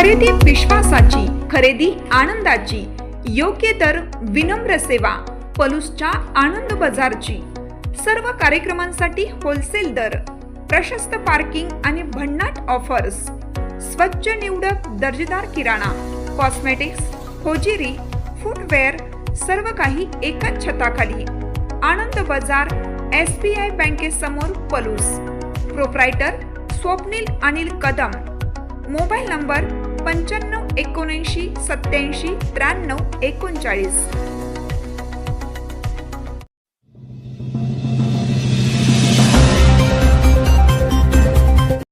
खरेदी विश्वासाची, खरेदी आनंदाची, योग्य दर, विनम्र सेवा, पलूसच्या आनंद बाजारची। सर्व कार्यक्रमांसाठी होलसेल दर, प्रशस्त पार्किंग आणि भन्नाट ऑफर्स, स्वच्छ निवडक दर्जेदार किराणा, कॉस्मेटिक्स, होजिरी, फुटवेअर, सर्व काही एकाच छताखाली। आनंद बाजार, SBI बँकेसमोर, Palus. Proprietor Swapnil Anil Kadam. Mobile number 95 79 87 93 39।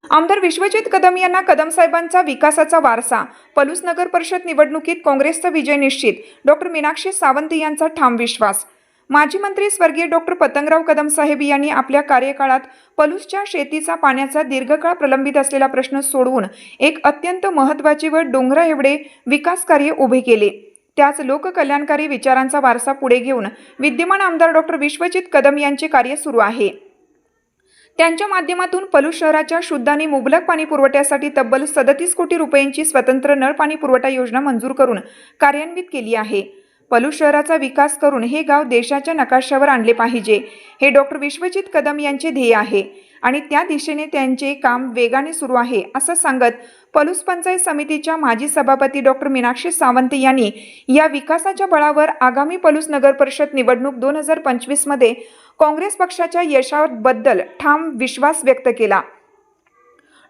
आमदार विश्वजित कदम यांना कदम साहेबांचा विकासाचा वारसा। पलूस नगर परिषद निवडणुकीत काँग्रेसचा विजय निश्चित, डॉक्टर मीनाक्षी सावंत यांचा ठाम विश्वास। माजी मंत्री स्वर्गीय डॉक्टर पतंगराव कदम साहेब यांनी आपल्या कार्यकाळात पलूसच्या शेतीचा पाण्याचा दीर्घकाळ प्रलंबित असलेला प्रश्न सोडवून एक अत्यंत महत्त्वाचे व डोंगरा एवढे विकास कार्य उभे केले। त्याच लोककल्याणकारी विचारांचा वारसा पुढे घेऊन विद्यमान आमदार डॉक्टर विश्वजित कदम यांचे कार्य सुरू आहे। त्यांच्या माध्यमातून पलूस शहराच्या शुद्ध आणि मुबलक पाणी पुरवठ्यासाठी तब्बल 37 कोटी रुपयांची स्वतंत्र नळ पाणी पुरवठा योजना मंजूर करून कार्यान्वित केली आहे। पलूस शहराचा विकास करून हे गाव देशाच्या नकाशावर आणले पाहिजे, हे डॉक्टर विश्वजित कदम यांचे ध्येय आहे आणि त्या दिशेने त्यांचे काम वेगाने सुरू आहे, असं सांगत पलूस पंचायत समितीच्या माजी सभापती डॉक्टर मीनाक्षी सावंत यांनी या विकासाच्या बळावर आगामी पलूस नगर परिषद निवडणूक 2025 मध्ये काँग्रेस पक्षाच्या यशाबद्दल ठाम विश्वास व्यक्त केला।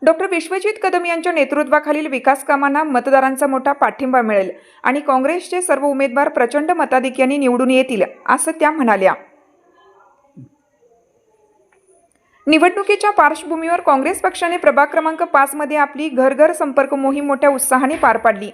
डॉक्टर विश्वजित कदम यांच्या नेतृत्वाखालील विकास कामांना मतदारांचा मोठा पाठिंबा मिळेल आणि काँग्रेसचे सर्व उमेदवार प्रचंड मताधिक्याने निवडून येतील, असं त्या म्हणाल्या। निवडणुकीच्या पार्श्वभूमीवर काँग्रेस पक्षाने प्रभाग क्रमांक 5 मध्ये आपली घर घर संपर्क मोहीम मोठ्या उत्साहाने पार पाडली।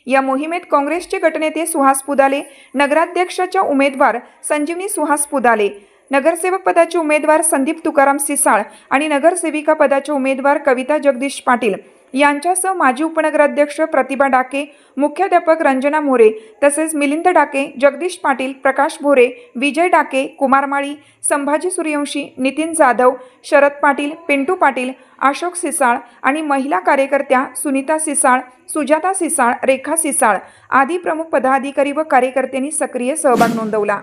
या मोहिमेत काँग्रेसचे गटनेते सुहास पुदाले, नगराध्यक्षाच्या उमेदवार संजीवनी सुहास पुदाले, नगरसेवक पदाचे उमेदवार संदीप तुकाराम सिसाळ आणि नगरसेविका पदाचे उमेदवार कविता जगदीश पाटील यांच्यासह माजी उपनगराध्यक्ष प्रतिभा डाके, मुख्याध्यापक रंजना मोरे, तसेच मिलिंद डाके, जगदीश पाटील, प्रकाश भोरे, विजय डाके, कुमार माळी, संभाजी सूर्यवंशी, नितीन जाधव, शरद पाटील, पिंटू पाटील, अशोक सिसाळ आणि महिला कार्यकर्त्या सुनीता सिसाळ, सुजाता सिसाळ, रेखा सिसाळ आदी प्रमुख पदाधिकारी व कार्यकर्त्यांनी सक्रिय सहभाग नोंदवला।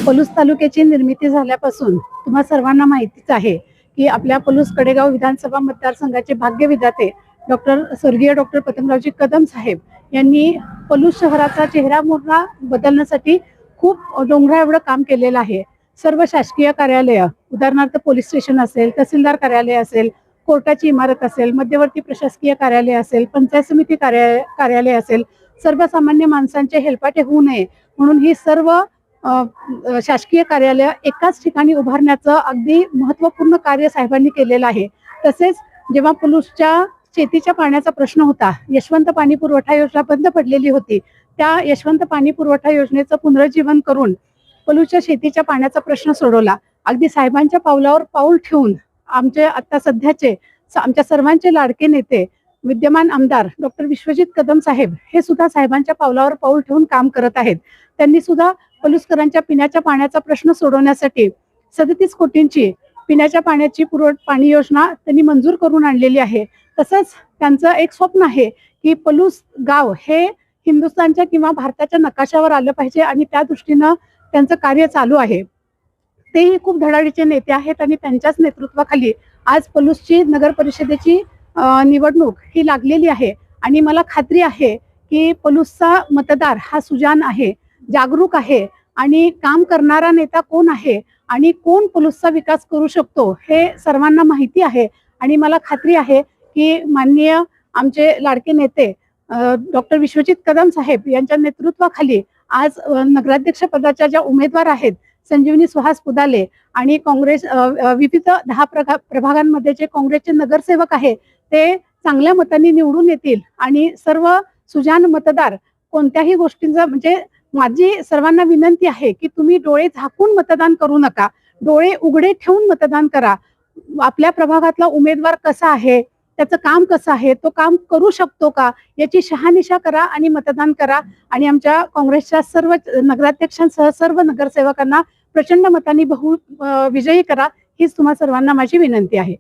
पलूस तालुक्याची निर्मिती झाल्यापासून तुम्हा सर्वांना माहितीच आहे की आपल्या पलूस कडेगाव विधानसभा मतदारसंघाचे भाग्यविधाते स्वर्गीय डॉक्टर पतंगरावजी कदम साहेब यांनी पलूस शहराचा चेहरा मोहरा बदलण्यासाठी खूप डोंगरा एवढं काम केलेलं आहे। सर्व शासकीय कार्यालय, उदाहरणार्थ पोलीस स्टेशन असेल, तहसीलदार कार्यालय असेल, कोर्टाची इमारत असेल, मध्यवर्ती प्रशासकीय कार्यालय असेल, पंचायत समिती कार्यालय असेल, सर्वसामान्य माणसांचे हेलपाटे होऊ नये म्हणून ही सर्व शासकीय कार्यालय एकाच ठिकाणी उभारण्याचं अगदी महत्त्वपूर्ण कार्य साहेबांनी केलेलं आहे। तसेच जेव्हा पलूसच्या शेतीच्या पाण्याचा प्रश्न होता, यशवंत पाणी पुरवठा योजना बंद पडलेली होती, त्या यशवंत पाणी पुरवठा योजनेचं पुनरुज्जीवन करून पलूसच्या शेतीच्या पाण्याचा प्रश्न सोडवला। अगदी साहेबांच्या पावलावर पाऊल ठेवून आमचे आता सध्याचे आमच्या सर्वांचे लाडके नेते विद्यमान आमदार डॉक्टर विश्वजित कदम साहेब हे सुद्धा साहेबांच्या पावलावर पाऊल ठेवून काम करत आहेत। त्यांनी सुद्धा पलूसकरांच्या पिण्याच्या पाण्याचा प्रश्न सोडवण्यासाठी 37 कोटींची पिण्याच्या पाण्याची पाणी योजना त्यांनी मंजूर करून आणलेली आहे। तसंच त्यांचं एक स्वप्न आहे की पलूस गाव हे हिंदुस्थानच्या किंवा भारताच्या नकाशावर आलं पाहिजे आणि त्या दृष्टीनं त्यांचं कार्य चालू आहे। तेही खूप धडाडीचे नेते आहेत आणि त्यांच्याच नेतृत्वाखाली आज पलूसची नगर परिषदेची निवडणूक ही लागलेली आहे आणि मला खात्री आहे की पलूसचा मतदार हा सुजान आहे, जागरूक आहे आणि काम करणारा नेता कोण आहे आणि कोण पलूसचा विकास करू शकतो हे सर्वांना माहिती आहे। आणि मला खात्री आहे की माननीय आमचे लाडके नेते डॉक्टर विश्वजित कदम साहेब यांच्या नेतृत्वाखाली आज नगराध्यक्ष पदाच्या ज्या उमेदवार आहेत संजीवनी सुहास पुदाले आणि काँग्रेस विविध 10 प्रभागांमध्ये जे काँग्रेसचे नगरसेवक आहे ते चांगल्या मतांनी निवडून येतील आणि सर्व सुजान मतदार कोणत्याही गोष्टींचा म्हणजे माझी सर्वांना विनंती आहे की तुम्ही डोळे झाकून मतदान करू नका, डोळे उघडे ठेवून मतदान करा। आपल्या प्रभागातला उमेदवार कसा आहे, त्याचं काम कसं आहे, तो काम करू शकतो का याची शहानिशा करा आणि मतदान करा आणि आमच्या काँग्रेसच्या सर्व नगराध्यक्षांसह सर्व नगरसेवकांना प्रचंड मतांनी विजयी करा, हीच तुम्हा सर्वांना माझी विनंती आहे।